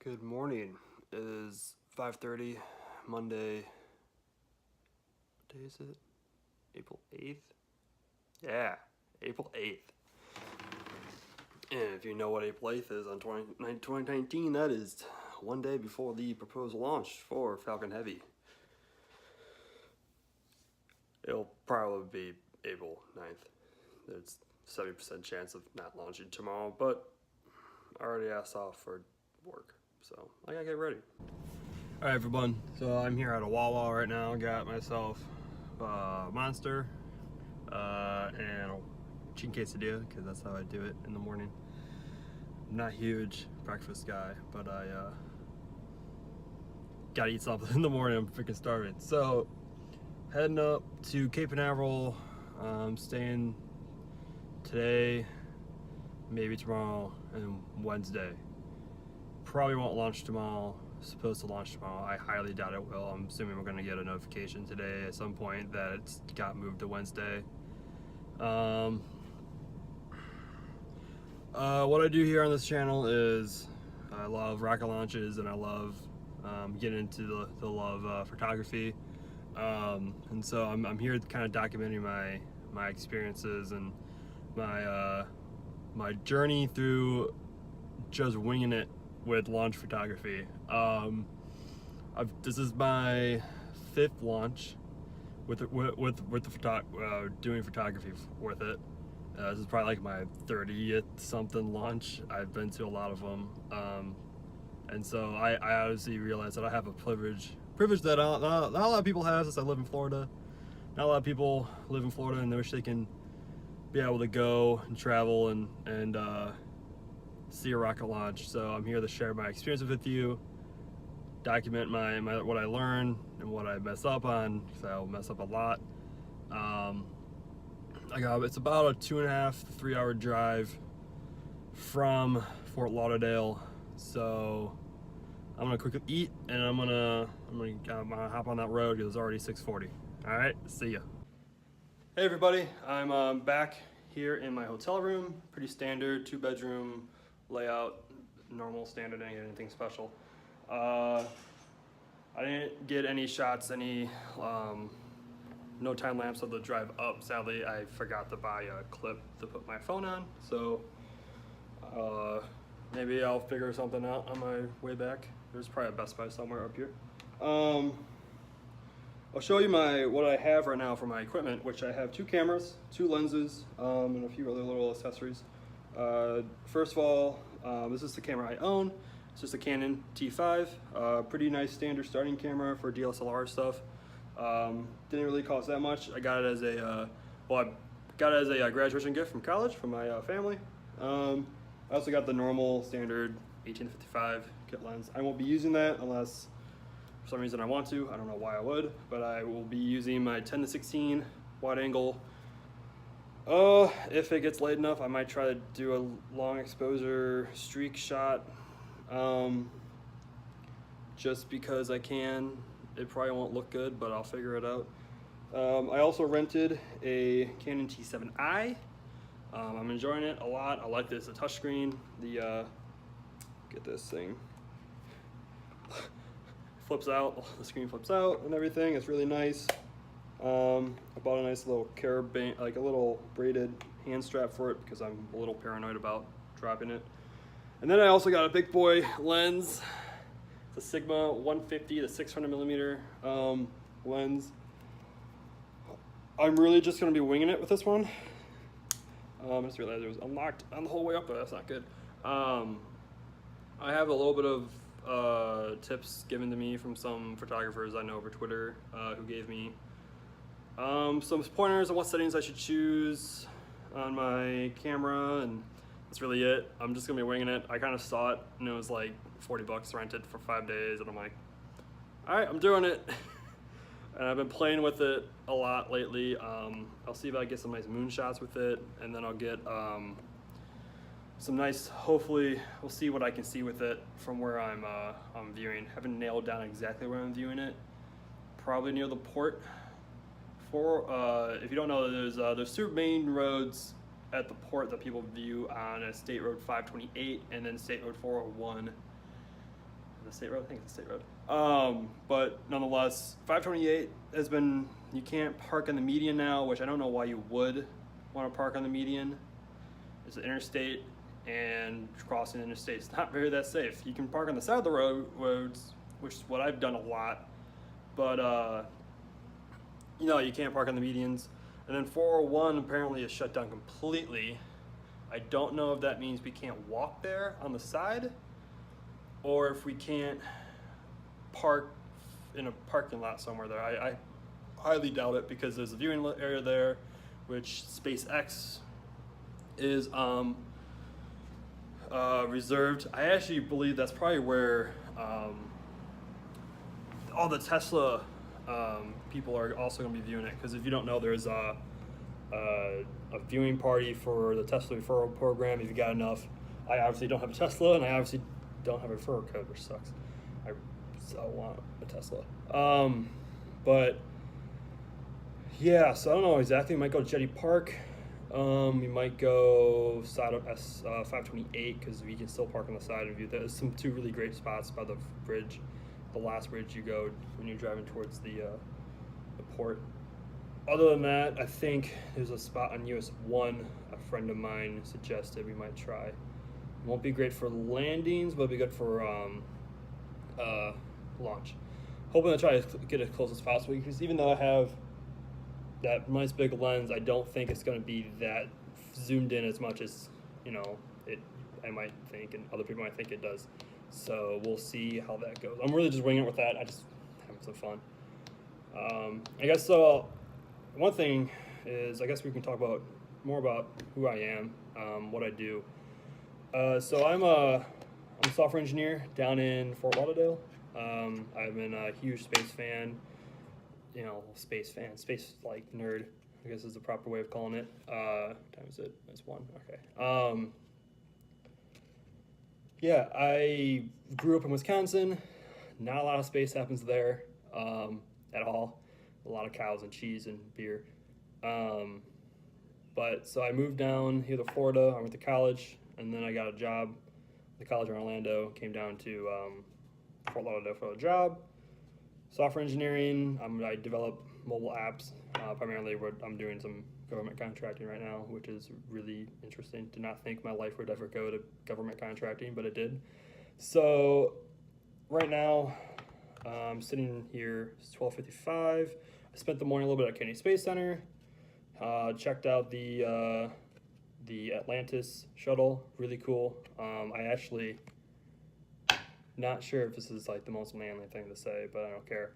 Good morning. It is 5:30, Monday. What day is it? April 8th? Yeah, April 8th. And if you know what April 8th is on 2019, that is one day before the proposed launch for FalconHeavy. It'll probably be April 9th. There's 70% chance of not launching tomorrow, but I already asked off for work, so I gotta get ready. All right, everyone. So I'm here at a Wawa right now. Got myself a Monster and a chicken quesadilla because that's how I do it in the morning. I'm not a huge breakfast guy, but I gotta eat something in the morning. I'm freaking starving. So heading up to Cape Canaveral. Staying today, maybe tomorrow, and Wednesday. Probably won't launch tomorrow. Supposed to launch tomorrow. I highly doubt it will. I'm assuming we're gonna get a notification today at some point that it's got moved to Wednesday. What I do here on this channel is I love rocket launches and I love getting into the love of photography. And so I'm here kind of documenting my experiences and my journey through just winging it with launch photography. This is my 5th launch with doing photography with it. This is probably like my 30th something launch. I've been to a lot of them, and so I obviously realized that I have a privilege that not a lot of people have, since I live in Florida. Not a lot of people live in Florida and they wish they can be able to go and travel and see a rocket launch. So I'm here to share my experiences with you, document what I learn and what I mess up on, because I'll mess up a lot. It's about a 2.5 to 3 hour drive from Fort Lauderdale. So I'm gonna quickly eat and I'm gonna hop on that road because it's already 6:40. All right, see ya. Hey everybody, I'm back here in my hotel room. Pretty standard 2-bedroom layout, normal, standard, didn't get anything special. I didn't get any shots, no time lapse of the drive up. Sadly, I forgot to buy a clip to put my phone on, so maybe I'll figure something out on my way back. There's probably a Best Buy somewhere up here. I'll show you what I have right now for my equipment, which I have 2 cameras, 2 lenses, and a few other little accessories. First of all, this is the camera I own. It's just a Canon T5, pretty nice standard starting camera for DSLR stuff. Didn't really cost that much. I got it as a graduation gift from college from my family. I also got the normal standard 18-55 kit lens. I won't be using that unless for some reason I want to. I don't know why I would, but I will be using my 10-16 wide angle. If it gets late enough, I might try to do a long exposure streak shot, just because I can. It probably won't look good, but I'll figure it out. I also rented a Canon T7i. I'm enjoying it a lot. I like this, the touchscreen. Get this thing. Flips out, the screen flips out and everything. It's really nice. I bought a nice little carabiner, like a little braided hand strap for it, because I'm a little paranoid about dropping it. And then I also got a big boy lens. It's a Sigma 150 to 600 millimeter lens. I'm really just gonna be winging it with this one. I just realized it was unlocked on the whole way up, but that's not good. I have a little bit of tips given to me from some photographers I know over Twitter, who gave me some pointers on what settings I should choose on my camera, and that's really it. I'm just gonna be winging it. I kind of saw it and it was like 40 bucks rented for 5 days, and I'm like, all right, I'm doing it. And I've been playing with it a lot lately. I'll see if I get some nice moon shots with it, and then I'll get some nice, hopefully we'll see what I can see with it from where I'm viewing. Haven't nailed down exactly where I'm viewing it. Probably near the port. If you don't know, there's 2 main roads at the port that people view on, State Road 528 and then State Road 401. The state road? I think it's a state road. But nonetheless, 528 has been, you can't park on the median now, which I don't know why you would want to park on the median. It's an interstate, and crossing the interstate is not very that safe. You can park on the side of the roads, which is what I've done a lot, but you know, you can't park on the medians. And then 401 apparently is shut down completely. I don't know if that means we can't walk there on the side, or if we can't park in a parking lot somewhere there. I highly doubt it, because there's a viewing area there, which SpaceX is reserved. I actually believe that's probably where all the Tesla people are also going to be viewing it, because if you don't know, there's a viewing party for the Tesla referral program if you got enough. I obviously don't have a Tesla, and I obviously don't have a referral code, which sucks. I so want a Tesla. But yeah, so I don't know exactly. We might go to Jetty Park. We might go side of S528, because we can still park on the side and view. There's two really great spots by the bridge, the last bridge you go when you're driving towards the port. Other than that, I think there's a spot on US 1 a friend of mine suggested we might try. It won't be great for landings, but it'll be good for launch. Hoping to try to get as close as possible, because even though I have that nice big lens, I don't think it's going to be that zoomed in as much as, you know, I might think, and other people might think it does. So we'll see how that goes. I'm really just winging it with that. I just having some fun. I guess so. One thing is, I guess we can talk more about who I am, what I do. So I'm a software engineer down in Fort Lauderdale. I've been a huge space fan. You know, space like nerd, I guess is the proper way of calling it. Time is it? It's 1. Okay. Yeah, I grew up in Wisconsin. Not a lot of space happens there at all. A lot of cows and cheese and beer. But so I moved down here to Florida. I went to college, and then I got a job at the college in Orlando. Came down to Fort Lauderdale for a job. Software engineering. I develop mobile apps. Primarily, I'm doing some government contracting right now, which is really interesting. Did not think my life would ever go to government contracting, but it did. So right now, I'm sitting here. It's 12:55. I spent the morning a little bit at Kennedy Space Center. Checked out the Atlantis shuttle. Really cool. I actually. Not sure if this is like the most manly thing to say, but I don't care.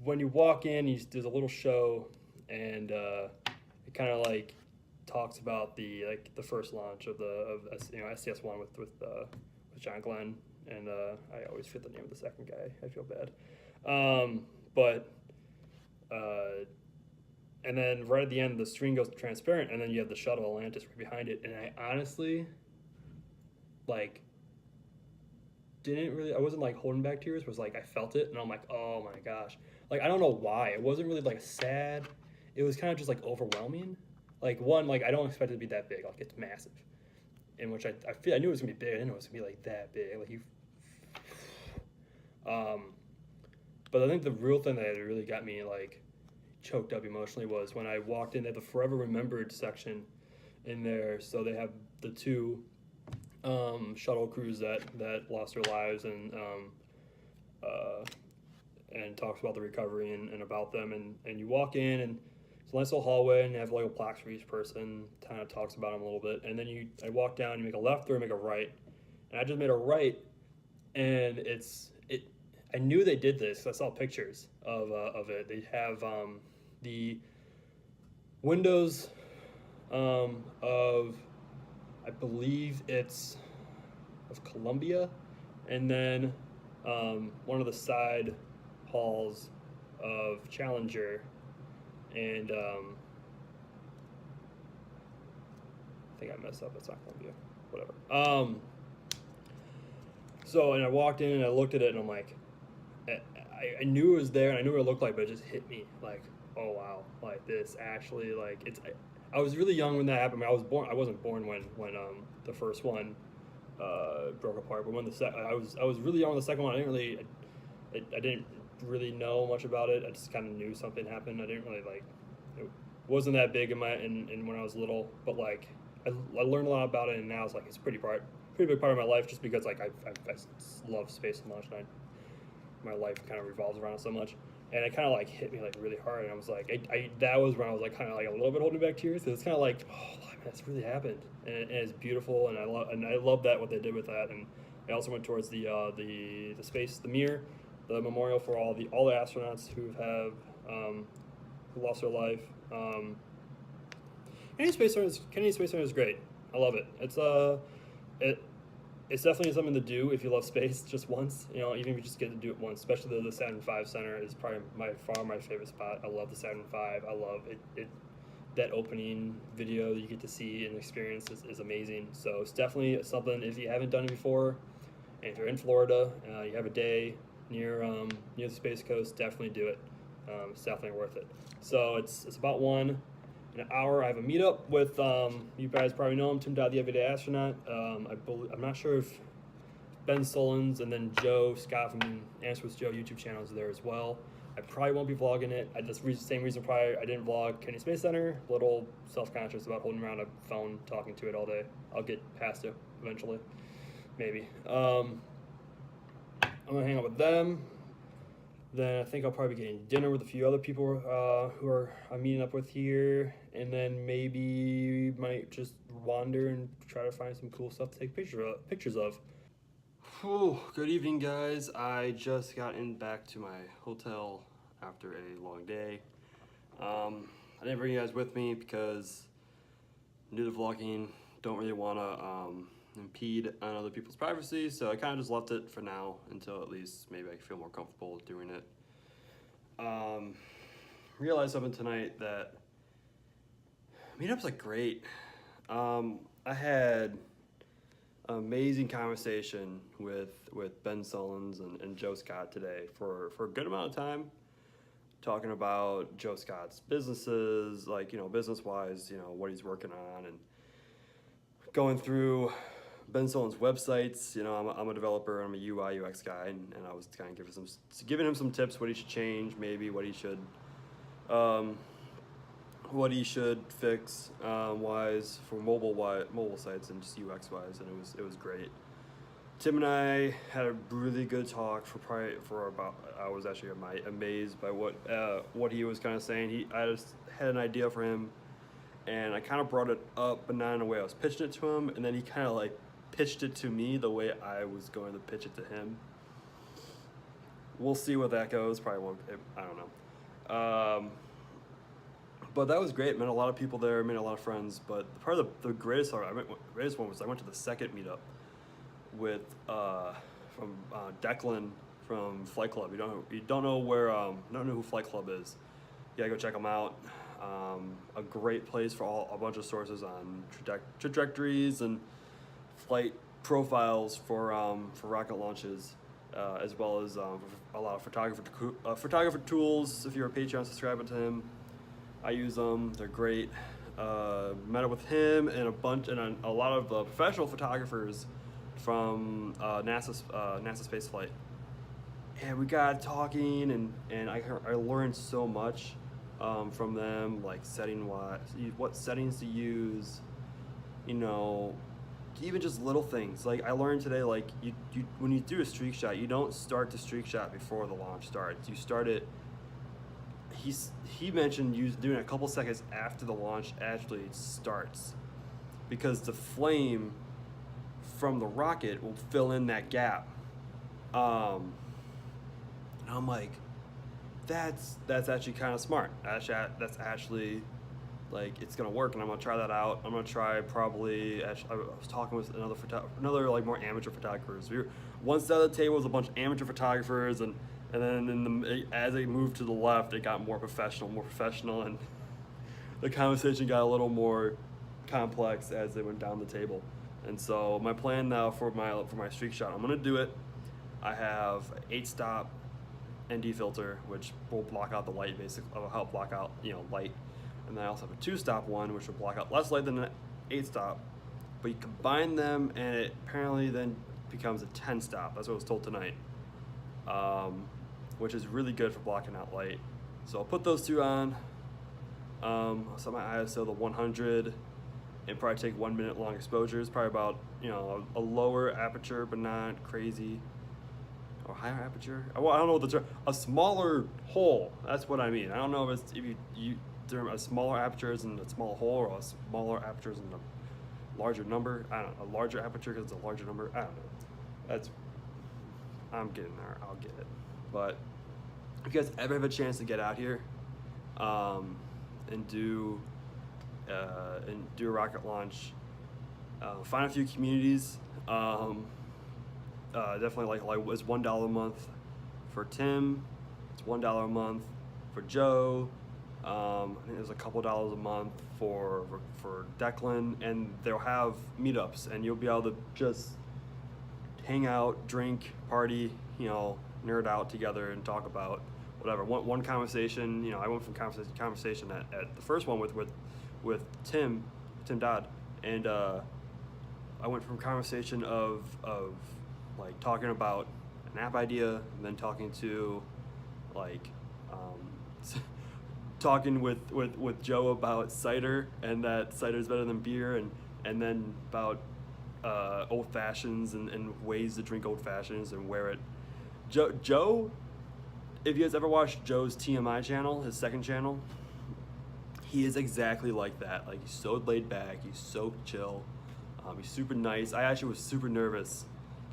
When you walk in, there's a little show, and it kind of like talks about the first launch of STS-1 with John Glenn, and I always forget the name of the second guy. I feel bad, and then right at the end, the screen goes transparent, and then you have the shuttle Atlantis right behind it, and I honestly I wasn't like holding back tears. It was like I felt it, and I'm like, oh my gosh. Like, I don't know why. It wasn't really like sad. It was kind of just like overwhelming. Like, one, like I don't expect it to be that big. Like, it's massive. In which I knew it was gonna be big. I didn't know it was gonna be like that big. Like but I think the real thing that really got me like choked up emotionally was when I walked in at the Forever Remembered section in there. So they have the two shuttle crews that lost their lives, and talks about the recovery and about them, and you walk in, and it's a nice little hallway, and you have like a plaque for each person, kind of talks about them a little bit, and then I walk down, you make a left or make a right, and I just made a right, and I knew they did this because I saw pictures of it. They have the windows of, I believe it's of Columbia, and then one of the side halls of Challenger, and I think I messed up. It's not Columbia. Whatever. So, and I walked in and I looked at it, and I'm like, I knew it was there, and I knew what it looked like, but it just hit me like, oh wow, like this actually, like I was really young when that happened. I wasn't born when the first one broke apart. But when I was really young on the second one. I didn't really know much about it. I just kind of knew something happened. I didn't really like. It wasn't that big in when I was little, but like I learned a lot about it, and now it's like it's a pretty big part of my life, just because like I love space and launch, and my life kind of revolves around it so much. And it kind of like hit me like really hard, and I was like, that was when I was like kind of like a little bit holding back tears, because it's kind of like, oh man, that's really happened, and it's beautiful, and I love that what they did with that. And I also went towards the space, the mirror, the memorial for all the astronauts who who lost their life. Kennedy Space Center is great. I love it. It's definitely something to do if you love space just once, you know, even if you just get to do it once. Especially the Saturn V Center is probably far my favorite spot. I love the Saturn V. I love it. That opening video that you get to see and experience is amazing. So it's definitely something, if you haven't done it before, and if you're in Florida, you have a day near the Space Coast, definitely do it. It's definitely worth it. So it's about in an hour. I have a meetup with you guys probably know him, Tim Dodd, the Everyday Astronaut. I'm not sure if Ben Solons and then Joe Scott from Answer with Joe YouTube channel is there as well. I probably won't be vlogging it. Same reason probably I didn't vlog Kennedy Space Center. A little self-conscious about holding around a phone, talking to it all day. I'll get past it eventually, maybe. I'm gonna hang out with them. Then I think I'll probably be getting dinner with a few other people who I'm meeting up with here, and then maybe might just wander and try to find some cool stuff to take pictures of. Whew, good evening, guys. I just got back to my hotel after a long day. I didn't bring you guys with me because I'm new to vlogging, don't really want to impede on other people's privacy, so I kind of just left it for now until at least maybe I can feel more comfortable doing it. Realized something tonight that meetups are great. I had an amazing conversation with Ben Sullins and Joe Scott today for a good amount of time, talking about Joe Scott's businesses, like, you know, business-wise, you know, what he's working on, and going through Ben Sullins' websites. You know, I'm a developer, I'm a UI UX guy, and I was kind of giving him some tips, what he should change, maybe what he should fix wise for mobile sites and just UX wise, and it was great. Tim and I had a really good talk for about. I was actually amazed by what he was kind of saying. I just had an idea for him, and I kind of brought it up, but not in a way I was pitching it to him, and then he kind of like pitched it to me the way I was going to pitch it to him. We'll see what that goes. Probably won't. I don't know. But that was great. Met a lot of people there. Made a lot of friends. But part of the greatest one was I went to the second meetup with from Declan from Flight Club. You don't know who Flight Club is. You gotta go check them out. A great place for a bunch of sources on trajectories and flight profiles for rocket launches, as well as a lot of photographer tools. If you're a Patreon subscriber to him, I use them. They're great. Met up with him and a lot of professional photographers from NASA space flight, and we got talking, and I learned so much from them, like what settings to use, you know, even just little things. Like I learned today, like you when you do a streak shot, you don't start the streak shot before the launch starts. You start it. He mentioned doing it a couple seconds after the launch actually starts, because the flame from the rocket will fill in that gap. And I'm like, that's actually kind of smart. That's actually, like, it's gonna work, and I'm gonna try that out. I'm gonna try probably. Actually, I was talking with another like more amateur photographers. One side of the table was a bunch of amateur photographers, and then as they moved to the left, it got more professional, and the conversation got a little more complex as they went down the table. And so my plan now for my streak shot, I'm gonna do it. I have 8-stop ND filter, which will block out the light, basically, will help block out, you know, light. And then I also have a 2-stop one, which will block out less light than an 8-stop, but you combine them and it apparently then becomes a 10 stop. That's what I was told tonight, which is really good for blocking out light. So I'll put those two on. So my ISO the 100 and probably take 1 minute long exposures, probably about, you know, a lower aperture but not crazy, or higher aperture. Well, I don't know what the term, a smaller hole, that's what I mean. I don't know if it's, if you term a smaller aperture is in a small hole, or a smaller aperture is in a larger number. I don't know, a larger aperture because it's a larger number. I don't know. That's, I'm getting there, I'll get it. But if you guys ever have a chance to get out here and do a rocket launch, find a few communities. Definitely like it's $1 a month for Tim. It's $1 a month for Joe. I think there's a couple dollars a month for Declan, and they'll have meetups, and you'll be able to just hang out, drink, party, you know, nerd out together and talk about whatever. One conversation, you know, I went from conversation at the first one with Tim Dodd, and I went from conversation of like talking about an app idea, and then talking to like talking with Joe about cider, and that cider is better than beer, and then about old fashions and ways to drink old fashions and wear it. Joe, if you guys ever watched Joe's TMI channel, his second channel, he is exactly like that. Like, he's so laid back, he's so chill, he's super nice. I actually was super nervous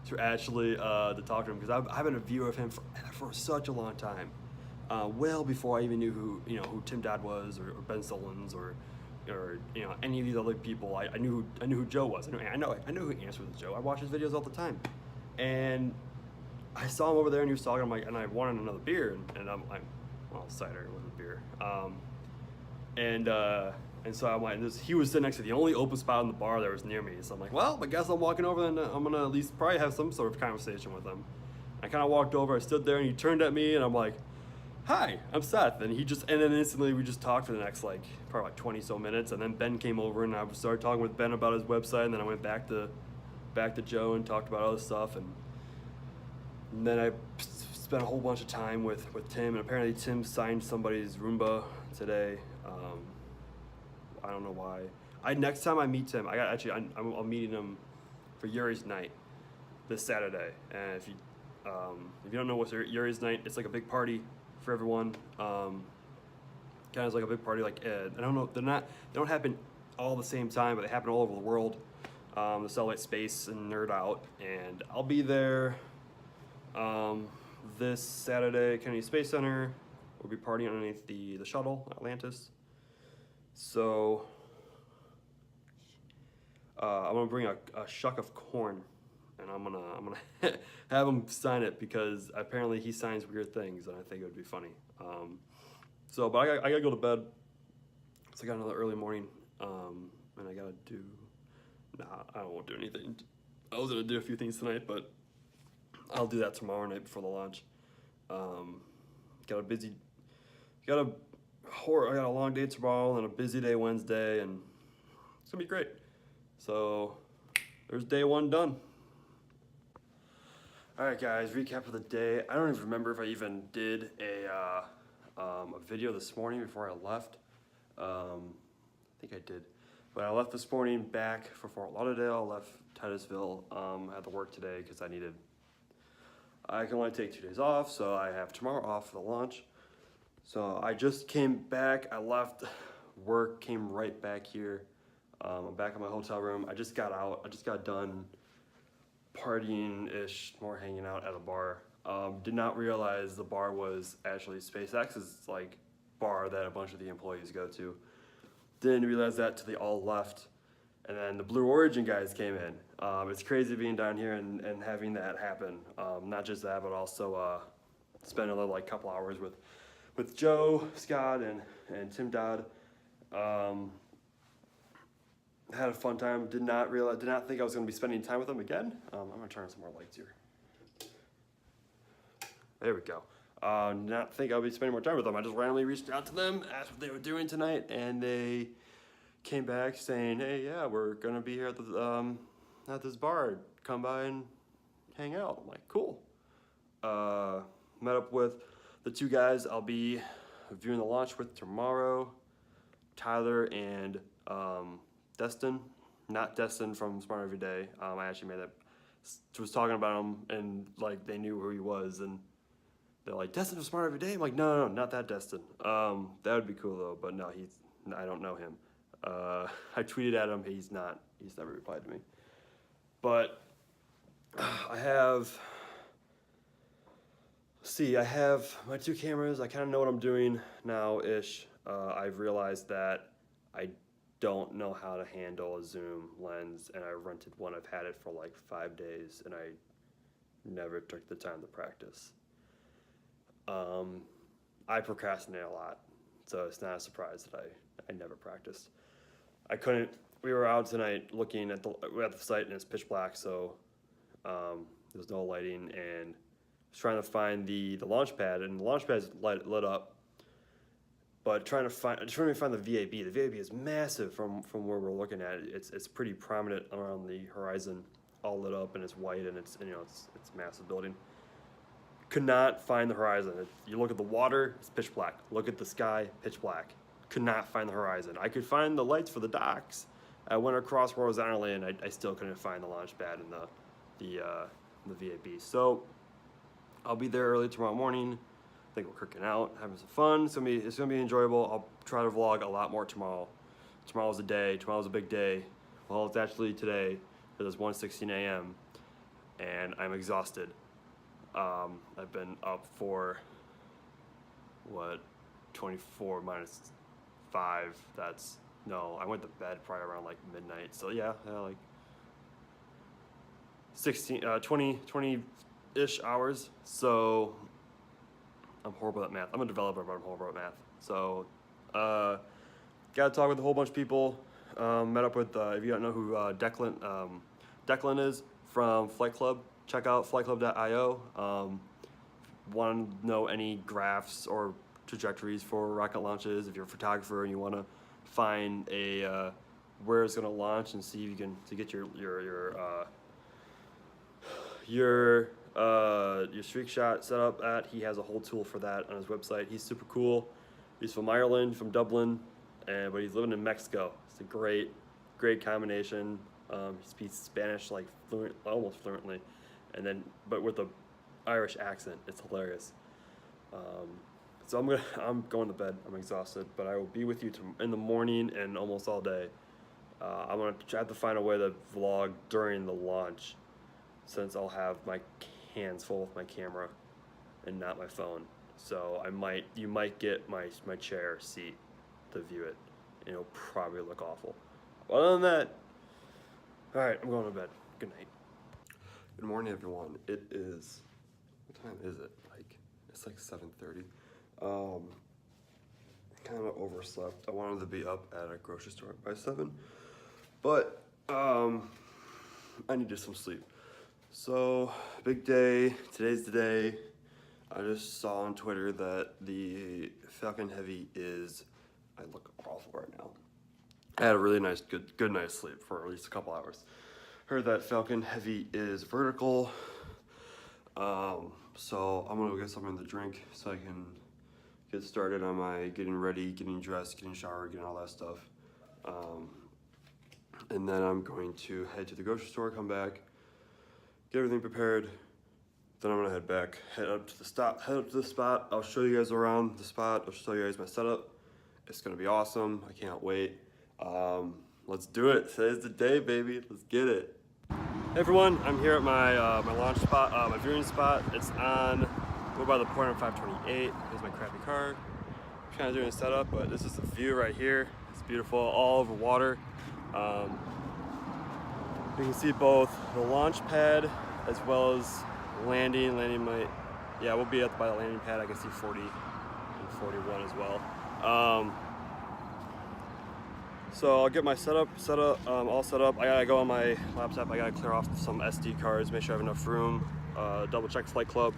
to actually to talk to him, because I've been a viewer of him for such a long time, well before I even knew who Tim Dodd was, or Ben Solons, or you know, any of these other people. I knew who Joe was. I know who answered with Joe. I watch his videos all the time, and I saw him over there and he was talking. I'm like, and I wanted another beer, and I'm like, well, cider wasn't beer. And so I'm like, he was sitting next to the only open spot in the bar that was near me. So I'm like, well, I guess I'm walking over, and I'm gonna at least probably have some sort of conversation with him. I kind of walked over, I stood there, and he turned at me, and I'm like, hi, I'm Seth. And then instantly we just talked for the next probably 20 so minutes. And then Ben came over, and I started talking with Ben about his website, and then I went back to Joe and talked about other stuff, and then I spent a whole bunch of time with Tim, and apparently Tim signed somebody's Roomba today. I don't know why. Next time I meet Tim, I'm meeting him for Yuri's night this Saturday. And if you don't know what's Yuri's night, it's like a big party for everyone. Kind of like a big party, like I don't know, they don't happen all the same time, but they happen all over the world. To celebrate space and nerd out, and I'll be there this Saturday, Kennedy Space Center. We'll be partying underneath the shuttle, Atlantis. So I'm gonna bring a shuck of corn, and I'm gonna have him sign it, because apparently he signs weird things, and I think it would be funny. But I gotta go to bed. So I got another early morning, and I gotta do. Nah, I won't do anything. I was gonna do a few things tonight, but I'll do that tomorrow night before the launch. I got a long day tomorrow and a busy day Wednesday, and it's gonna be great. So there's day one done. All right, guys, recap of the day. I don't even remember if I even did a video this morning before I left. I think I did. But I left this morning back for Fort Lauderdale, left Titusville. I had to work today because I can only take 2 days off, so I have tomorrow off for the launch. So I just came back, I left work, came right back here. I'm back in my hotel room. I just got out, I just got done partying-ish, more hanging out at a bar. Did not realize the bar was actually SpaceX's bar that a bunch of the employees go to. Didn't realize that till they all left. And then the Blue Origin guys came in. It's crazy being down here and having that happen. Not just that, but also spend a little couple hours with Joe, Scott, and Tim Dodd. Had a fun time. Did not think I was going to be spending time with them again. I'm going to turn on some more lights here. There we go. Did not think I would be spending more time with them. I just randomly reached out to them, asked what they were doing tonight, and they came back saying, hey, yeah, we're gonna be here at this bar. Come by and hang out. I'm like, cool. Met up with the two guys I'll be viewing the launch with tomorrow, Tyler and Destin. Not Destin from Smart Every Day. I actually was talking about him, and like they knew who he was, and they're like, Destin from Smart Every Day? I'm like, no, not that Destin. That would be cool though, but no, I don't know him. I tweeted at him, he's never replied to me. But I have my two cameras. I kind of know what I'm doing now-ish. I've realized that I don't know how to handle a zoom lens, and I rented one. I've had it for like 5 days, and I never took the time to practice. I procrastinate a lot, so it's not a surprise that I never practiced. We were out tonight looking at the site, and it's pitch black, so there's no lighting, and I was trying to find the launch pad, and the launch pad's lit up, but trying to find the VAB. The VAB is massive from where we're looking at it. It's pretty prominent around the horizon, all lit up, and it's white, and it's a massive building. Could not find the horizon. You look at the water, it's pitch black. Look at the sky, pitch black. Could not find the horizon. I could find the lights for the docks. I went across horizontally, and I still couldn't find the launch pad and the VAB. So I'll be there early tomorrow morning. I think we're cooking out, having some fun. It's gonna be enjoyable. I'll try to vlog a lot more tomorrow. Tomorrow's a day. Tomorrow's a big day. Well, it's actually today, because it's 1:16 a.m. and I'm exhausted. I've been up for 24 minus 5. I went to bed probably around like midnight. So yeah, like 20-ish hours. So I'm horrible at math. I'm a developer, but I'm horrible at math. So got to talk with a whole bunch of people. Met up with, if you don't know who Declan is from Flight Club, check out flightclub.io. Want to know any graphs or trajectories for rocket launches? If you're a photographer and you want to find where it's going to launch and see if you can get your streak shot set up at, he has a whole tool for that on his website. He's super cool. He's from Ireland, from Dublin, but he's living in Mexico. It's a great combination. He speaks Spanish like almost fluently, but with a Irish accent. It's hilarious. So I'm going to bed. I'm exhausted, but I will be with you in the morning and almost all day. I'm gonna have to find a way to vlog during the launch, since I'll have my hands full with my camera and not my phone. So you might get my chair seat to view it, and it'll probably look awful. Other than that, all right, I'm going to bed. Good night. Good morning, everyone. It is, what time is it? It's like 7:30. Kind of overslept. I wanted to be up at a grocery store by 7, but I needed some sleep. So, big day. Today's the day. I just saw on Twitter that the FalconHeavy I look awful right now. I had a really nice, good night's sleep for at least a couple hours. Heard that FalconHeavy is vertical. So I'm gonna go get something to drink so I can get started on my getting ready, getting dressed, getting showered, getting all that stuff. And then I'm going to head to the grocery store, come back, get everything prepared. Then I'm gonna head back, head up to the spot. I'll show you guys around the spot. I'll show you guys my setup. It's gonna be awesome. I can't wait. Let's do it. Today's the day, baby. Let's get it. Hey everyone, I'm here at my launch spot, my viewing spot. It's we're by the port on 528. Here's my crappy car. I'm kind of doing a setup, but this is the view right here. It's beautiful, all over water. You can see both the launch pad as well as landing. We'll be by the landing pad. I can see 40 and 41 as well. So I'll get my setup all set up. I gotta go on my laptop. I gotta clear off some SD cards, make sure I have enough room. Double check Flight Club,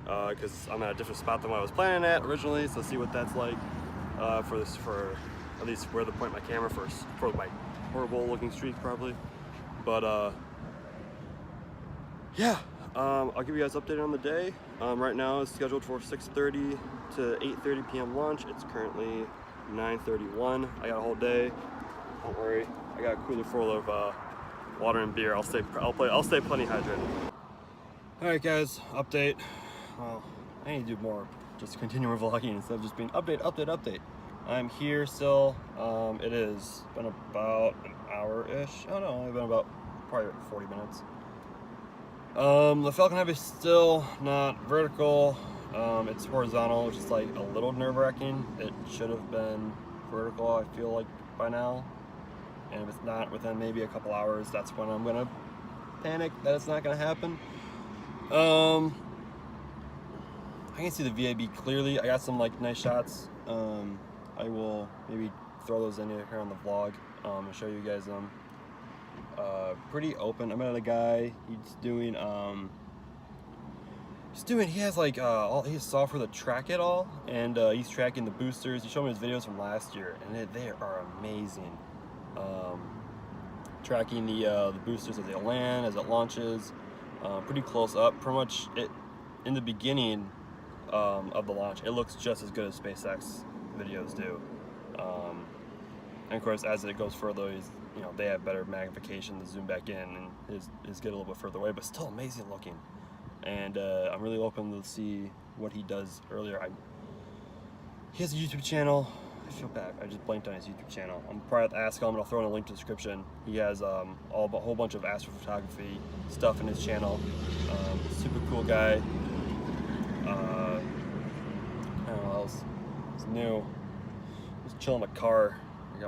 because I'm at a different spot than what I was planning at originally. So see what that's like for at least where to point my camera for my horrible looking streak probably. But yeah, I'll give you guys an update on the day. Right now it's scheduled for 6:30 to 8:30 p.m. launch. It's currently 9:31. I got a whole day. Don't worry, I got a cooler full of water and beer. I'll stay plenty hydrated. All right, guys, update. Well, I need to do more, just continue vlogging instead of just being update. I'm here still. It has been about an hour-ish. Oh no, only been about probably 40 minutes. The FalconHeavy is still not vertical. It's horizontal, which is like a little nerve-wracking. It should have been vertical, I feel like, by now. And if it's not within maybe a couple hours, that's when I'm gonna panic that it's not gonna happen. I can see the VAB clearly. I got some like nice shots. I will maybe throw those in here on the vlog and show you guys them. Pretty open. I met a guy. He has like he has software to track it all, and he's tracking the boosters. He showed me his videos from last year, and they are amazing. Tracking the boosters as they land, as it launches, pretty close up. Pretty much in the beginning of the launch, it looks just as good as SpaceX videos do. And of course, as it goes further, they have better magnification to zoom back in, and his get a little bit further away, but still amazing looking. And I'm really open to see what he does earlier. He has a YouTube channel. I feel bad, I just blanked on his YouTube channel. I'm probably have to ask him, and I'll throw in a link to the description. He has a whole bunch of astrophotography stuff in his channel. Super cool guy. I don't know what else. It's new. Just chilling in my car. I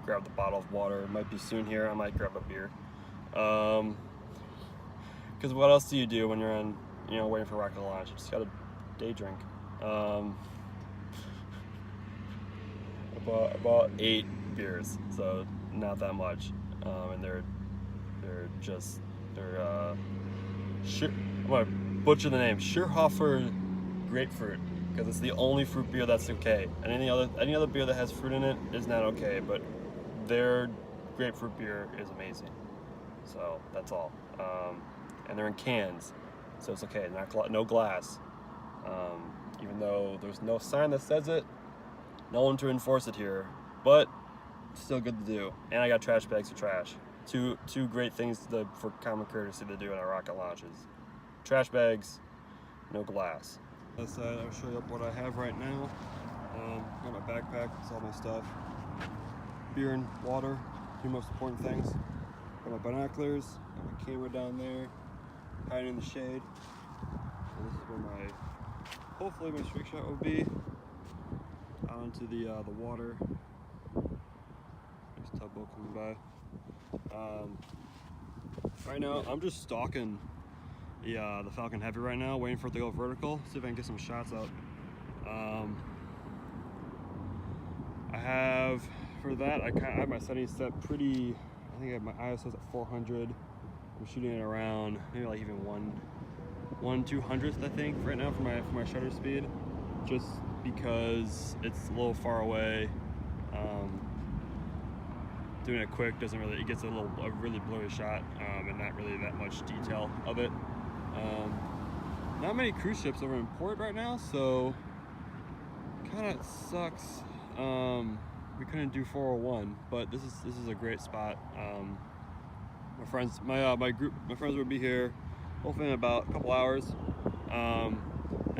grabbed the bottle of water. It might be soon here. I might grab a beer. Because what else do you do when you're on, waiting for rocket launch? You just gotta day drink. About 8 beers, so not that much. And they're I'm gonna butcher the name, Schurhofer grapefruit, because it's the only fruit beer that's okay. And any other beer that has fruit in it is not okay, but their grapefruit beer is amazing. So that's all. And they're in cans, so it's okay. No glass. Even though there's no sign that says it, no one to enforce it here, but still good to do. And I got trash bags for trash. Two great things for common courtesy to do in our rocket launches. Trash bags, no glass. This side, I'll show you what I have right now. Got my backpack, that's all my stuff. Beer and water, 2 most important things. Got my binoculars, got my camera down there, hiding in the shade. And this is where hopefully my streak shot will be. Out into the water. Nice tugboat coming by. Right now, I'm just stalking the FalconHeavy right now, waiting for it to go vertical. See if I can get some shots out. I have my settings set pretty. I think I have my ISO at 400. I'm shooting it around maybe like even 1/200th, I think, right now for my shutter speed, just because it's a little far away. Doing it quick doesn't really, it gets a really blurry shot, and not really that much detail of it. Not many cruise ships over in port right now, so kind of sucks. We couldn't do 401, but this is a great spot. My friends will be here hopefully in about a couple hours, and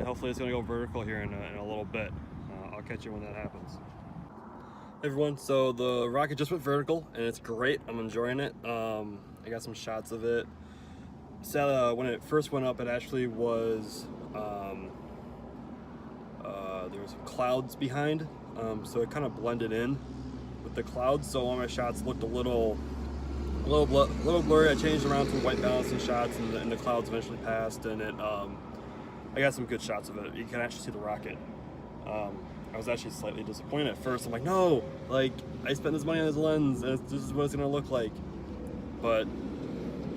hopefully it's gonna go vertical here in a little bit. I'll catch you when that happens. Hey everyone, so the rocket just went vertical and it's great. I'm enjoying it. I got some shots of it. So when it first went up, it actually was there was clouds behind, so it kind of blended in with the clouds. So all my shots looked a little blurry. I changed around some white balancing shots, and the clouds eventually passed, and I got some good shots of it. You can actually see the rocket. I was actually slightly disappointed at first. I'm like, no, like I spent this money on this lens, and this is what it's gonna look like. But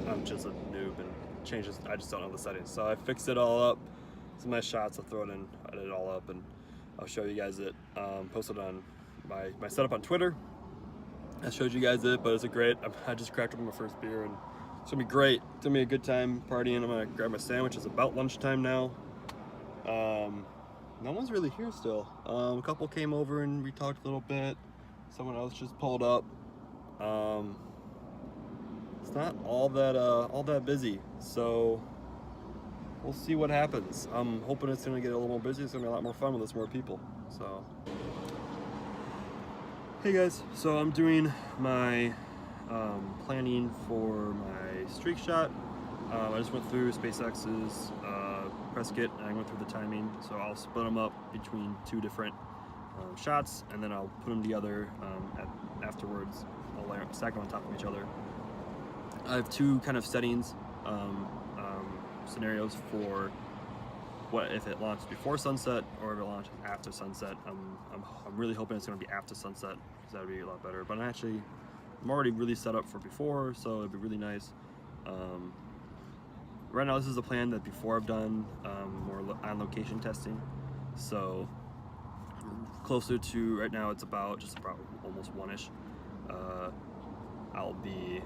I'm just a noob and I just don't know the settings. So I fixed it all up. Some nice shots. I'll throw it in. I did it all up, and I'll show you guys it. Post it on my setup on Twitter. I showed you guys it, but it's a great. I just cracked open my first beer, and it's gonna be great. It's gonna be a good time partying. I'm gonna grab my sandwich. It's about lunchtime now. No one's really here still. A couple came over and we talked a little bit. Someone else just pulled up. It's not all that busy, so we'll see what happens. I'm hoping it's gonna get a little more busy. It's gonna be a lot more fun with us more people. So, hey guys, so I'm doing my planning for my streak shot. I just went through SpaceX's press kit and I went through the timing, so I'll split them up between 2 different shots, and then I'll put them together afterwards. I'll stack them on top of each other. I have 2 kind of settings, scenarios for what if it launches before sunset or if it launches after sunset. I'm really hoping it's going to be after sunset, because that would be a lot better. But I'm already really set up for before, so it'd be really nice. Right now, this is a plan that before I've done more on-location testing. So closer to right now, it's about almost 1-ish. I'll be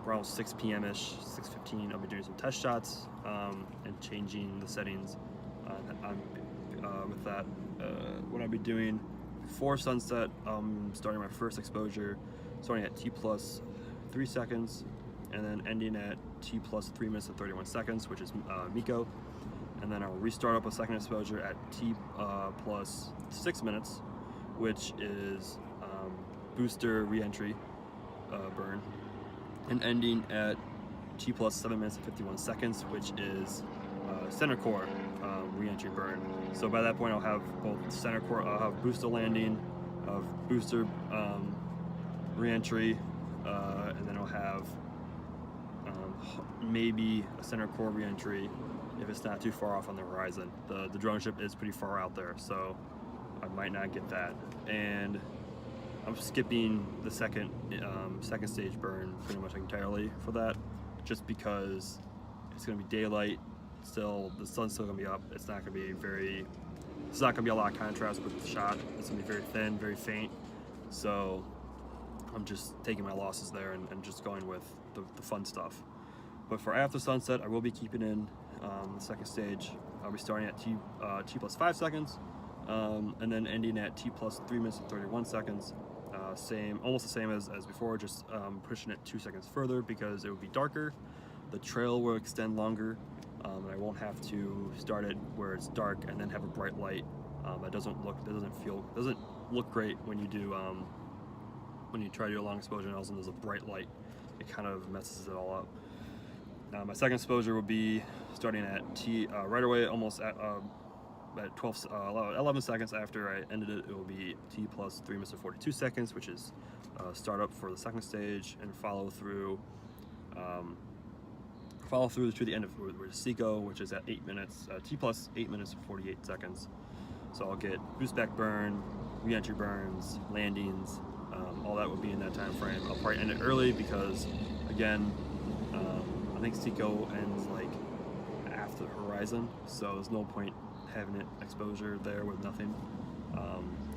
around 6 p.m.-ish, 6:15. I'll be doing some test shots and changing the settings with that. What I'll be doing before sunset, starting my first exposure, starting at T plus 3 seconds, and then ending at T plus 3 minutes and 31 seconds, which is Miko. And then I'll restart up a second exposure at T plus 6 minutes, which is booster re-entry burn, and ending at T plus 7 minutes and 51 seconds, which is center core re-entry burn. So by that point, I'll have both center core, I'll have booster landing, of booster re-entry, and then I'll have maybe a center core re-entry if it's not too far off on the horizon. The drone ship is pretty far out there, so I might not get that. And I'm skipping the second stage burn pretty much entirely for that, just because it's going to be daylight still. The sun's still going to be up. It's not going to be a lot of contrast with the shot. It's going to be very thin, very faint. So I'm just taking my losses there and just going with the fun stuff. But for after sunset, I will be keeping in the second stage. I'll be starting at T plus 5 seconds, and then ending at T plus 3 minutes and 31 seconds. Almost the same as before, just pushing it 2 seconds further because it would be darker. The trail will extend longer, and I won't have to start it where it's dark and then have a bright light. That doesn't look great when you do when you try to do a long exposure and all of a sudden there's a bright light. It kind of messes it all up. My second exposure will be starting at right away, almost at 11 seconds after I ended it. It will be T plus 3 minutes and 42 seconds, which is startup for the second stage, and follow through to the end of Seco, which is at 8 minutes, T plus 8 minutes and 48 seconds. So I'll get boost back burn, re-entry burns, landings, all that will be in that time frame. I'll probably end it early because, again, I think Seco ends like after the horizon, so there's no point having it exposure there with nothing.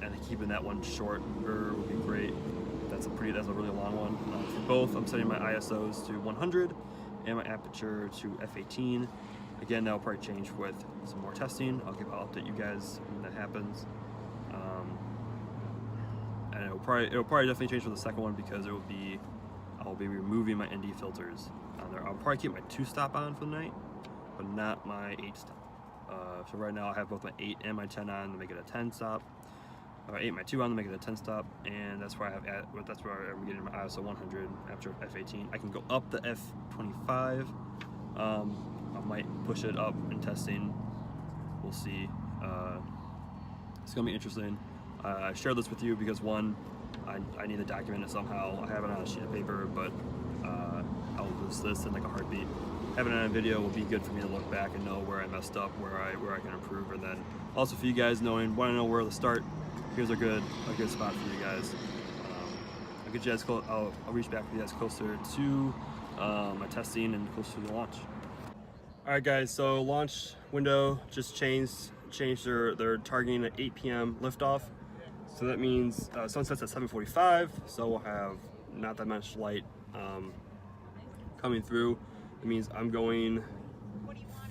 And keeping that one short would be great. That's a really long one. For both, I'm setting my ISOs to 100 and my aperture to f/18. Again, that'll probably change with some more testing. I'll update you guys when that happens. And it'll probably definitely change for the second one because I'll be removing my ND filters on there. I'll probably keep my 2-stop on for the night, but not my 8-stop. So right now I have both my 8 and my 10 on to make it a 10-stop. 8 my 2 on to make it a 10-stop, and that's where I'm getting my ISO 100 after f/18. I can go up the f/25. I might push it up in testing. We'll see. It's gonna be interesting. I share this with you because one, I need to document it somehow. I have it on a sheet of paper, but I'll lose this in like a heartbeat. Having it on a video will be good for me to look back and know where I messed up, where I can improve, and then also for you guys want to know where to start. Here's a good spot for you guys. I'll get you guys close. I'll reach back with you guys closer to my testing and closer to the launch. All right, guys. So launch window just changed. They're targeting at 8 p.m. liftoff. So that means sun sets at 7:45, so we'll have not that much light coming through. It means I'm going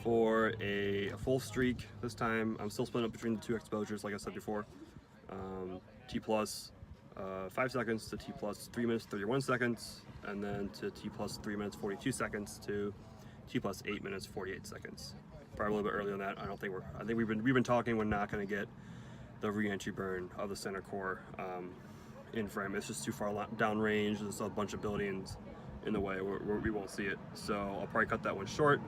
for a full streak this time. I'm still splitting up between the two exposures, like I said before. T plus 5 seconds to T plus 3 minutes 31 seconds, and then to T plus 3 minutes 42 seconds to T plus 8 minutes 48 seconds. Probably a little bit earlier than that. I think we've been talking. We're not going to get the re-entry burn of the center core in frame. It's just too far downrange. There's a bunch of buildings in the way where we won't see it. So I'll probably cut that one short.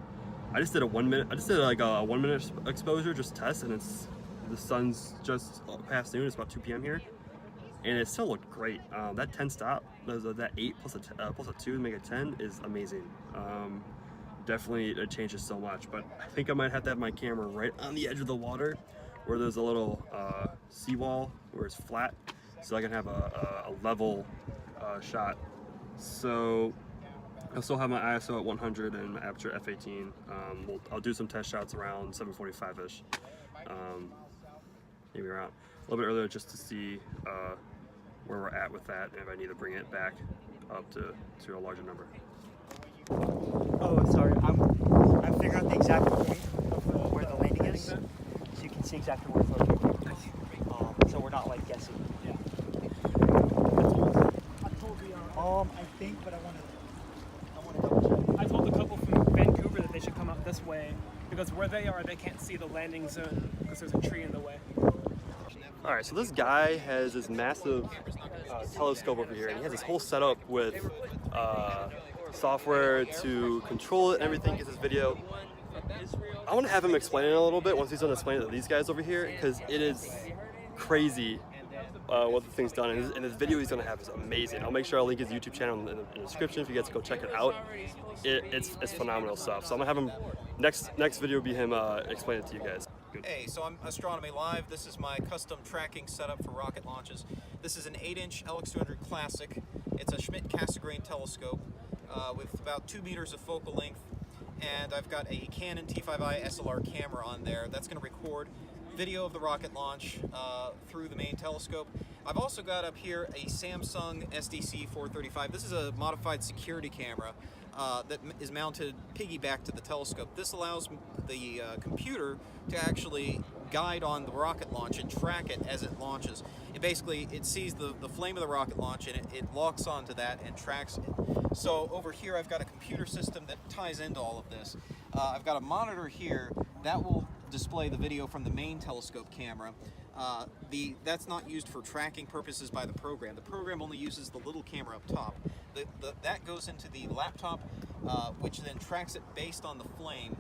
I just did a 1 minute. I just did like a 1 minute exposure, just test, and the sun's just past noon. It's about 2 p.m. here, and it still looked great. That 10 stop, that 8 plus a 2 to make it 10 is amazing. Definitely it changes so much, but I think I might have to have my camera right on the edge of the water where there's a little seawall where it's flat, so I can have a level shot. So I'll still have my ISO at 100 and my aperture f18. I'll do some test shots around 7:45ish, maybe around a little bit earlier, just to see where we're at with that, and if I need to bring it back up to a larger number. Oh, sorry. I'm figuring out the exact point of where the landing is, so you can see exactly where it's located. So we're not like guessing. Yeah. I told I think, but I want to double check. I told the couple from Vancouver that they should come out this way because where they are, they can't see the landing zone because there's a tree in the way. All right, so this guy has this massive telescope over here, and he has this whole setup with software to control it and everything. Gets this video. I want to have him explain it a little bit once he's done explaining it to these guys over here, because it is crazy what the thing's done. And this video he's going to have is amazing. I'll make sure I'll link his YouTube channel in the description if you guys go check it out. It's phenomenal stuff. So I'm going to have him, next video will be him explaining it to you guys. Good. Hey, so I'm Astronomy Live. This is my custom tracking setup for rocket launches. This is an 8-inch LX200 Classic. It's a Schmidt-Cassegrain telescope with about 2 meters of focal length, and I've got a Canon T5i SLR camera on there that's going to record video of the rocket launch through the main telescope. I've also got up here a Samsung SDC 435. This is a modified security camera that is mounted piggyback to the telescope. This allows the computer to actually guide on the rocket launch and track it as it launches. It sees the flame of the rocket launch, and it locks onto that and tracks it. So over here I've got a computer system that ties into all of this. I've got a monitor here that will display the video from the main telescope camera. That's not used for tracking purposes by the program. The program only uses the little camera up top. That goes into the laptop, which then tracks it based on the flame.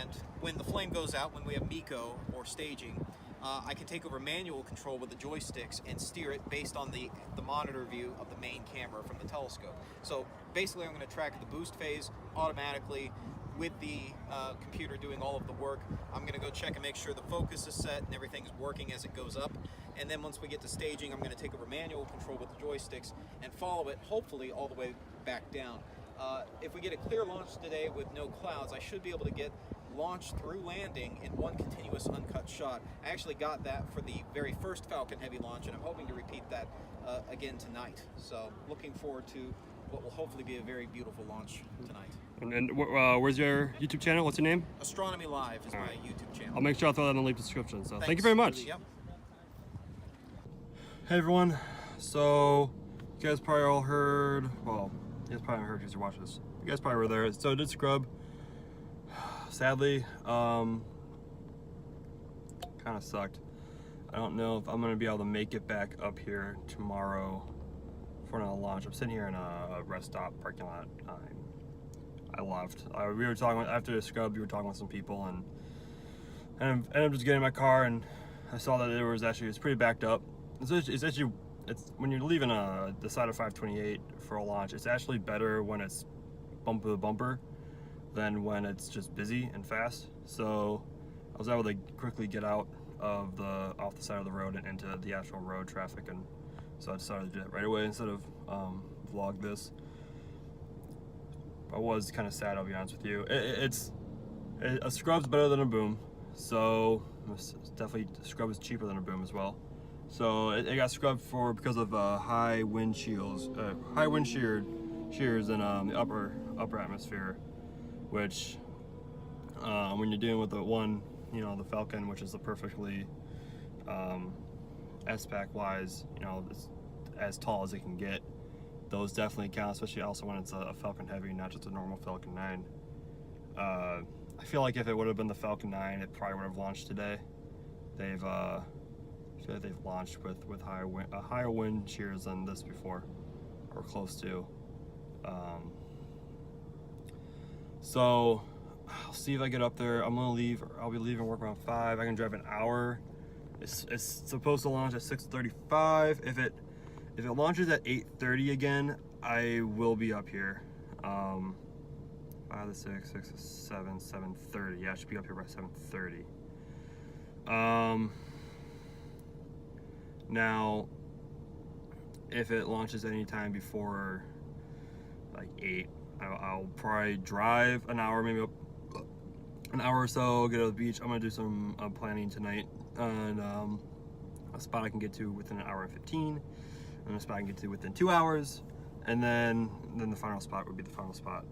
And when the flame goes out, when we have MECO or staging, I can take over manual control with the joysticks and steer it based on the monitor view of the main camera from the telescope. So basically I'm going to track the boost phase automatically with the computer doing all of the work. I'm going to go check and make sure the focus is set and everything's working as it goes up. And then once we get to staging, I'm going to take over manual control with the joysticks and follow it, hopefully, all the way back down. If we get a clear launch today with no clouds, I should be able to get launch through landing in one continuous uncut shot. I actually got that for the very first FalconHeavy launch, and I'm hoping to repeat that again tonight. So looking forward to what will hopefully be a very beautiful launch tonight. And where's your YouTube channel? What's your name? Astronomy Live is my YouTube channel. I'll make sure I'll throw that in the link description. So Thanks. Thank you very much. Yep. Hey everyone. So you guys probably all heard, well, you guys probably heard because you watched this. You guys probably were there. So I did scrub. Sadly, kind of sucked. I don't know if I'm gonna be able to make it back up here tomorrow for another launch. I'm sitting here in a rest stop parking lot. I left. We were talking after the scrub. We were talking with some people, and I ended up just getting in my car, and I saw that it's pretty backed up. It's when you're leaving the side of 528 for a launch. It's actually better when it's bumper to bumper than when it's just busy and fast. So I was able to quickly get out of off the side of the road and into the actual road traffic, and so I decided to do it right away instead of vlog this. I was kind of sad, I'll be honest with you. A scrub's better than a boom, so definitely a scrub is cheaper than a boom as well. So it got scrubbed because of high wind shears in the upper atmosphere, which when you're dealing with the one, the Falcon, which is the perfectly S-Pac wise, it's as tall as it can get. Those definitely count, especially also when it's a FalconHeavy, not just a normal Falcon 9. I feel like if it would have been the Falcon 9, it probably would have launched today. I feel like they've launched with higher wind shears than this before, or close to. So I'll see if I get up there. I'll be leaving work around 5. I can drive an hour. It's supposed to launch at 6:35. If it launches at 8:30 again, I will be up here. 5 to 6, 6 to 7, 7:30. Yeah, I should be up here by 7:30. Now, if it launches anytime before like 8, I'll probably drive an hour, maybe an hour or so, get to the beach. I'm gonna do some planning tonight on a spot I can get to within an hour and 15, and a spot I can get to within 2 hours, and then the final spot would be the final spot.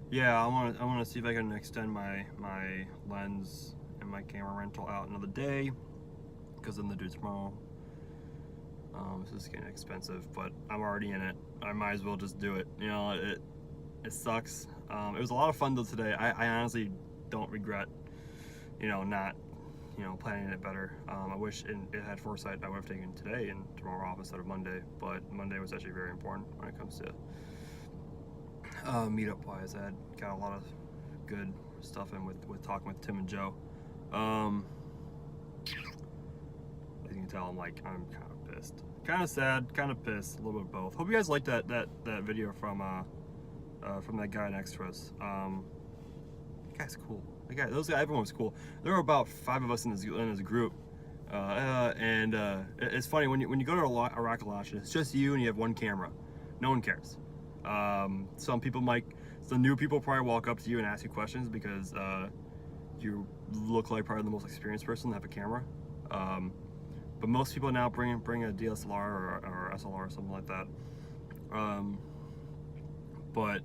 Yeah, I want to see if I can extend my lens and my camera rental out another day, because I'm gonna do tomorrow. This is getting expensive, but I'm already in it. I might as well just do it. It sucks. It was a lot of fun though today. I honestly don't regret, not, planning it better. I wish it had foresight. I would have taken today and tomorrow off instead of Monday, but Monday was actually very important when it comes to meetup wise. I got a lot of good stuff in with talking with Tim and Joe. As you can tell, I'm kind of pissed, kind of sad, kind of pissed, a little bit of both. Hope you guys liked that video from that guy next to us. That guy's cool. Everyone was cool. There were about 5 of us in his group, and it's funny when you go to a rocket launch, it's just you and you have one camera. No one cares. Some new people probably walk up to you and ask you questions because you look like probably the most experienced person to have a camera. But most people now bring a DSLR or SLR or something like that. But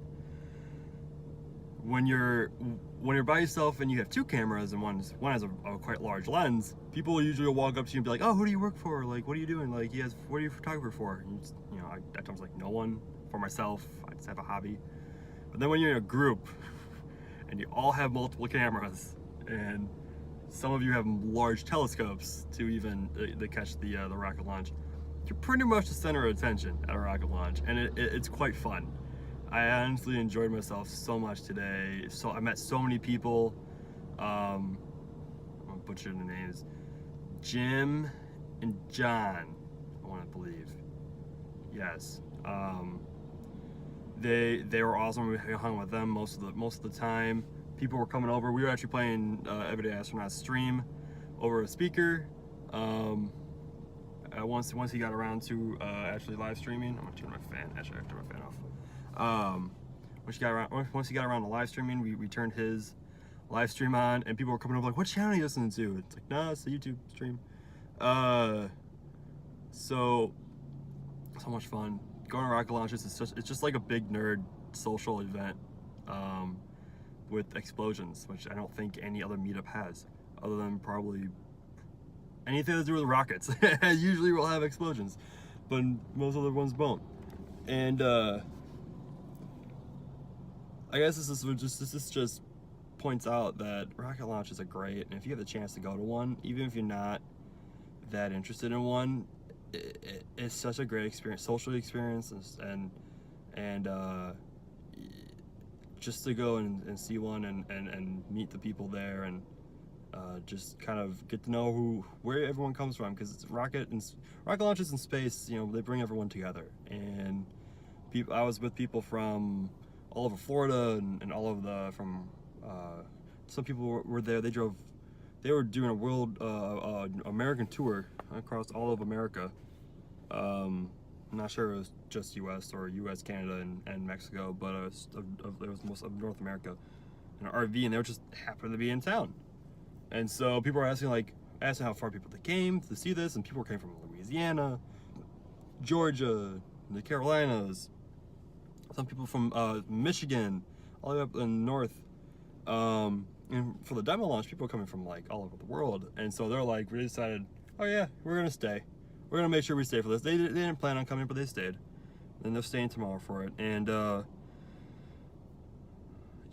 when you're by yourself and you have 2 cameras and one has a quite large lens, people usually will walk up to you and be like, "Oh, who do you work for? Like, what are you doing? Like, what are you a photographer for?" And I was like, "No one. For myself, I just have a hobby." But then when you're in a group and you all have multiple cameras and some of you have large telescopes to even to catch the rocket launch, you're pretty much the center of attention at a rocket launch, and it's quite fun. I honestly enjoyed myself so much today. So I met so many people. I'm gonna butcher the names. Jim and John, I want to believe. Yes. They were awesome. We hung with them most of the time. People were coming over. We were actually playing Everyday Astronaut stream over a speaker. Once he got around to actually live streaming, I'm gonna turn my fan. Actually, I have to turn my fan off. Once he got around to live streaming, we turned his live stream on, and people were coming over like, "What channel are you listening to?" It's like, "No, it's the YouTube stream." So much fun. Going to rocket launches it's just like a big nerd social event with explosions, which I don't think any other meetup has, other than probably anything to do with rockets. Usually we'll have explosions, but most other ones won't. And I guess this just points out that rocket launches are great, and if you have the chance to go to one, even if you're not that interested in one, it's such a great experience, social experience, and just to go and see one and meet the people there, and just kind of get to know where everyone comes from, because it's rocket launches in space, they bring everyone together. And I was with people from all over Florida and all of some people were there. They were doing a world American tour across all of America. I'm not sure it was just US or US, Canada, and Mexico, but it was most of North America in an RV, and they were just happened to be in town. And so people are asking how far people came to see this, and people came from Louisiana, Georgia, the Carolinas, some people from Michigan, all the way up in north. And for the demo launch, people are coming from like all over the world, and so they're like, we decided, oh yeah, we're gonna stay. We're gonna make sure we stay for this. They didn't plan on coming, but they stayed. And they're staying tomorrow for it. And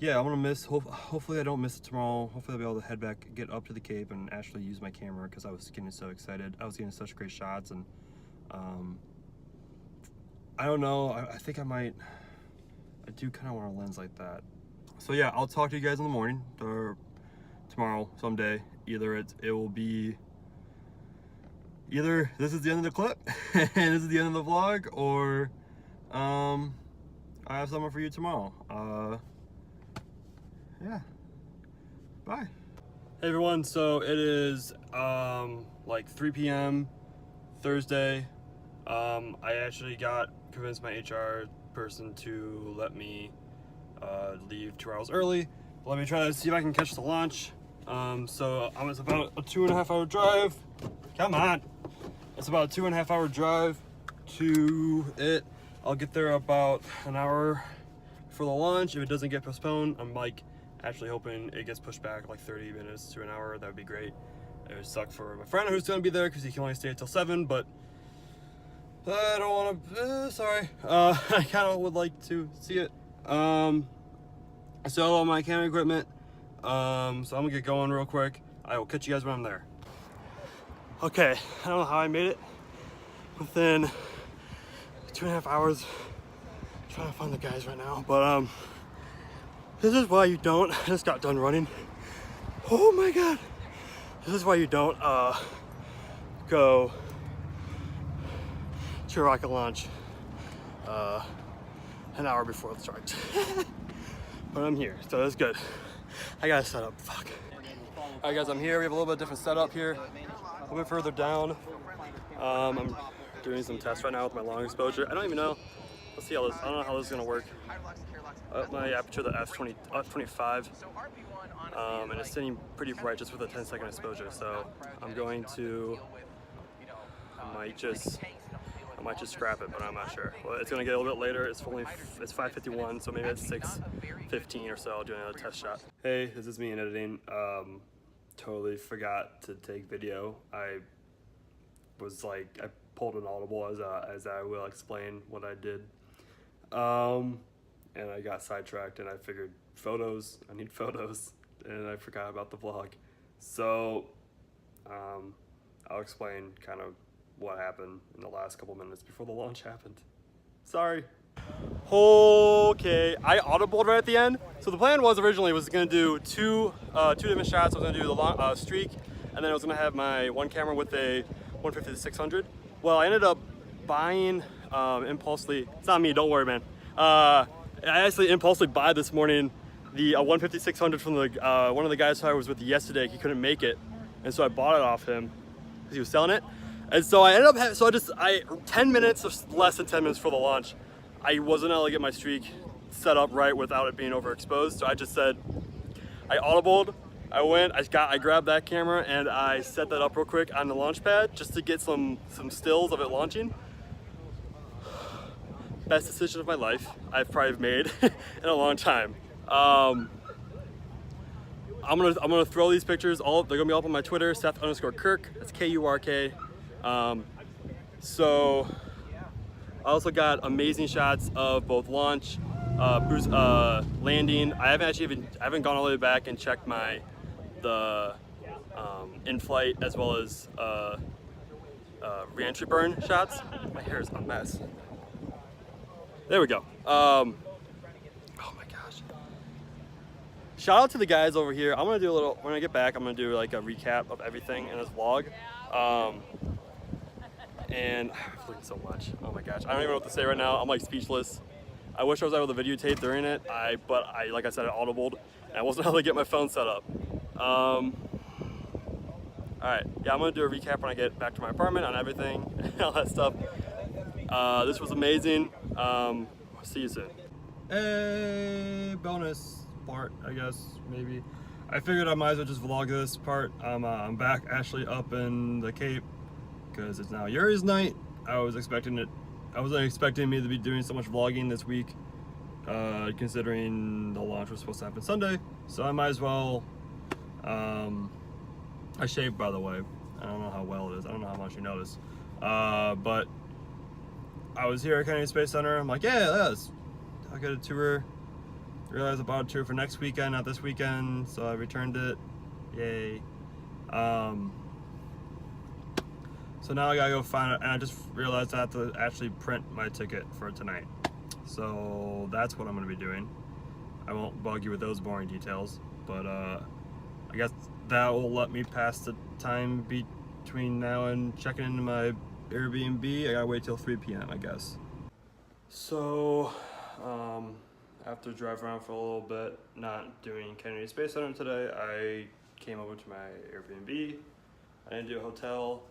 yeah, I'm gonna miss. Hopefully, I don't miss it tomorrow. Hopefully, I'll be able to head back, get up to the Cape, and actually use my camera because I was getting so excited. I was getting such great shots, and I don't know. I think I might. I do kind of want a lens like that. So yeah, I'll talk to you guys in the morning or tomorrow, someday. Either it will be. Either this is the end of the clip and this is the end of the vlog, or I have something for you tomorrow. Yeah, bye. Hey everyone, so it is like 3 p.m. Thursday. I actually convinced my HR person to let me leave 2 hours early. Let me try to see if I can catch the launch. So it's about a 2.5 hour drive. Come on. It's about a 2.5 hour drive to it. I'll get there about an hour for the launch. If it doesn't get postponed, I'm like actually hoping it gets pushed back like 30 minutes to an hour. That would be great. It would suck for my friend who's going to be there because he can only stay until 7, but I don't want to, sorry. I kind of would like to see it. So my camera equipment, so I'm gonna get going real quick. I will catch you guys when I'm there. Okay, I don't know how I made it within 2.5 hours. I'm trying to find the guys right now, but this is why you don't. I just got done running. Oh my god! This is why you don't go to a rocket launch an hour before it starts. But I'm here, so that's good. I gotta set up. Fuck. All right, guys, I'm here. We have a little bit different setup here. A little bit further down. I'm doing some tests right now with my long exposure. I don't even know. Let's see how this. I don't know how this is gonna work. My aperture, the f/25, and it's sitting pretty bright just with a 10-second exposure. So I'm going to. I might just scrap it, but I'm not sure. Well, it's gonna get a little bit later. It's 5:51, so maybe at 6:15 or so I'll do another test shot. Hey, this is me in editing. Totally forgot to take video. I pulled an audible as I will explain what I did. And I got sidetracked and I figured I need photos, and I forgot about the vlog. So I'll explain kind of what happened in the last couple minutes before the launch happened. Sorry. Okay, I audibled right at the end. So the plan was originally gonna do two different shots. I was gonna do the long streak, and then I was gonna have my one camera with a 150-600. Well, I ended up buying impulsively. It's not me, don't worry, man. I actually impulsively bought this morning the 150-600 from the one of the guys who I was with yesterday. He couldn't make it, and so I bought it off him because he was selling it. And so I ended up 10 minutes or less than 10 minutes for the launch, I wasn't able to get my streak set up right without it being overexposed. So I just said, I audibled, I went, I grabbed that camera and I set that up real quick on the launch pad just to get some stills of it launching. Best decision of my life I've probably made in a long time. I'm gonna throw these pictures, they're gonna be up on my Twitter, Seth_Kirk, that's K-U-R-K. So I also got amazing shots of both launch, landing. I haven't gone all the way back and checked the in-flight as well as re-entry burn shots. My hair is a mess. There we go. Oh my gosh. Shout out to the guys over here. I'm gonna do when I get back, I'm gonna do like a recap of everything in this vlog. And I've learned so much. Oh my gosh, I don't even know what to say right now. I'm like speechless. I wish I was able to videotape during it. But like I said, I audibled and I wasn't able to get my phone set up. All right, yeah, I'm gonna do a recap when I get back to my apartment on everything and all that stuff. This was amazing. See you soon. Hey, bonus part, I guess, maybe. I figured I might as well just vlog this part. I'm back actually up in the Cape because it's now Yuri's night. I wasn't expecting me to be doing so much vlogging this week, considering the launch was supposed to happen Sunday. So I might as well. I shaved, by the way. I don't know how well it is. I don't know how much you noticed. But I was here at Kennedy Space Center. I'm like, yeah, I'll get a tour. Realized I bought a tour for next weekend, not this weekend, so I returned it. Yay. So now I gotta go find it, and I just realized I have to actually print my ticket for tonight. So that's what I'm gonna be doing. I won't bug you with those boring details, but I guess that will let me pass the time between now and checking into my Airbnb. I gotta wait till 3 p.m. I guess. So, after driving around for a little bit, not doing Kennedy Space Center today, I came over to my Airbnb. I didn't do a hotel.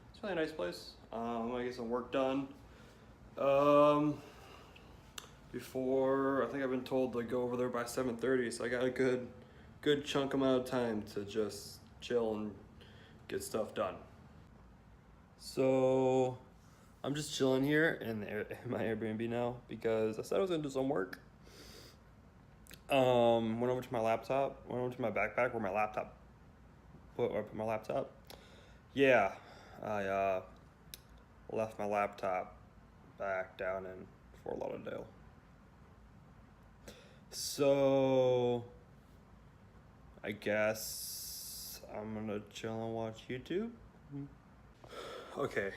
It's a really nice place. I get some work done. Before, I think I've been told to go over there by 7:30, so I got a good chunk amount of time to just chill and get stuff done. So I'm just chilling here in my Airbnb now because I said I was gonna do some work. Went over to my laptop, went over to my backpack where I put my laptop. Yeah, I left my laptop back down in Fort Lauderdale. So I guess I'm gonna chill and watch YouTube. Okay,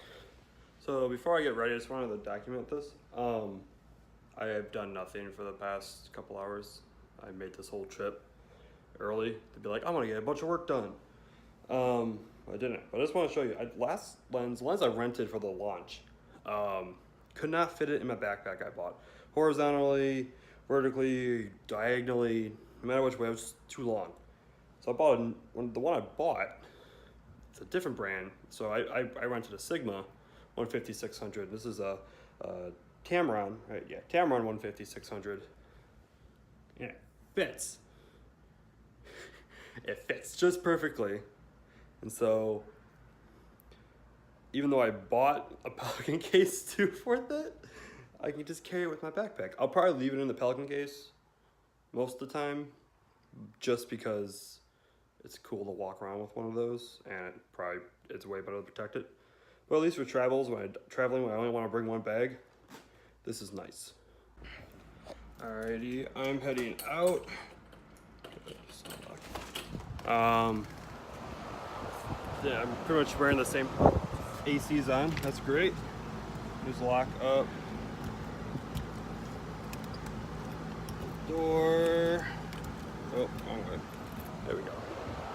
so before I get ready, I just wanted to document this. I have done nothing for the past couple hours. I made this whole trip early to be like, I'm gonna get a bunch of work done. I didn't, but I just want to show you. Last lens I rented for the launch, could not fit it in my backpack I bought. Horizontally, vertically, diagonally, no matter which way, it was too long. So I bought the one I bought. It's a different brand. So I rented a Sigma 150-600. This is a Tamron, right? Yeah, Tamron 150-600. Yeah, fits. It fits just perfectly. And so, even though I bought a Pelican case too for it, I can just carry it with my backpack. I'll probably leave it in the Pelican case most of the time, just because it's cool to walk around with one of those, and it's way better to protect it. But at least for traveling, when I only want to bring one bag, this is nice. Alrighty, I'm heading out. Yeah, I'm pretty much wearing the same ACs on. That's great. Just lock up door. Oh, wrong way. There we go.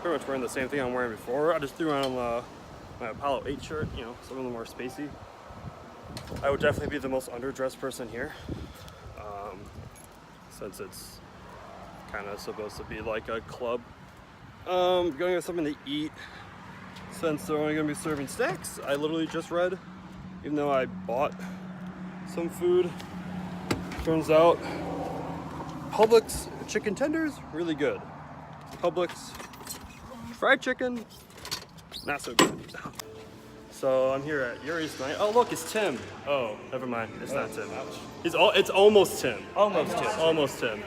Pretty much wearing the same thing I'm wearing before. I just threw on my Apollo 8 shirt, you know, some of them more spacey. I would definitely be the most underdressed person here, since it's kind of supposed to be like a club. Going to get something to eat. Since they're only going to be serving snacks, I literally just read, even though I bought some food, turns out Publix chicken tenders, really good. Publix fried chicken, not so good. So I'm here at Yuri's night. Oh look, it's Tim. Oh, never mind, it's not Tim. It's almost Tim. Almost Tim.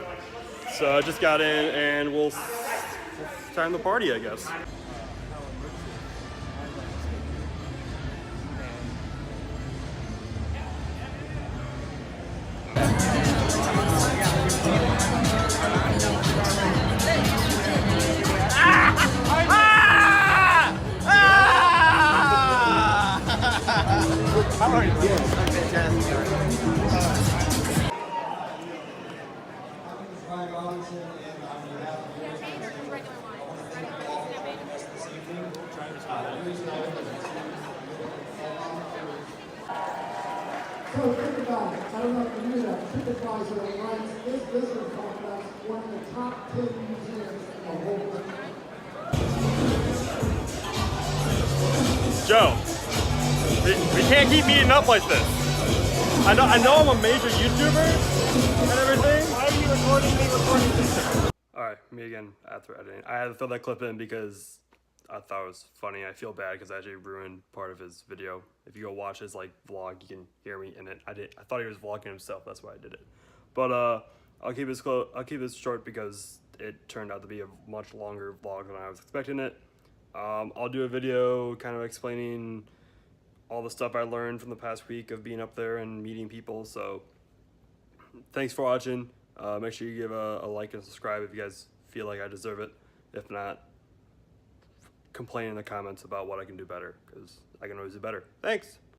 So I just got in and we'll time the party, I guess. So think about it. I don't know if you knew that. TripAdvisor ranks this visitor complex one of the top 10 museums in the whole world. Joe, we can't keep meeting up like this. I know I'm a major YouTuber and everything. Why are you recording me recording this? Alright, me again after editing. I had to throw that clip in because I thought it was funny. I feel bad because I actually ruined part of his video. If you go watch his like vlog, you can hear me in it. I thought he was vlogging himself. That's why I did it. But I'll keep this short because it turned out to be a much longer vlog than I was expecting it. I'll do a video kind of explaining all the stuff I learned from the past week of being up there and meeting people. So thanks for watching. Make sure you give a like and subscribe if you guys feel like I deserve it. If not, complain in the comments about what I can do better, because I can always do better. Thanks.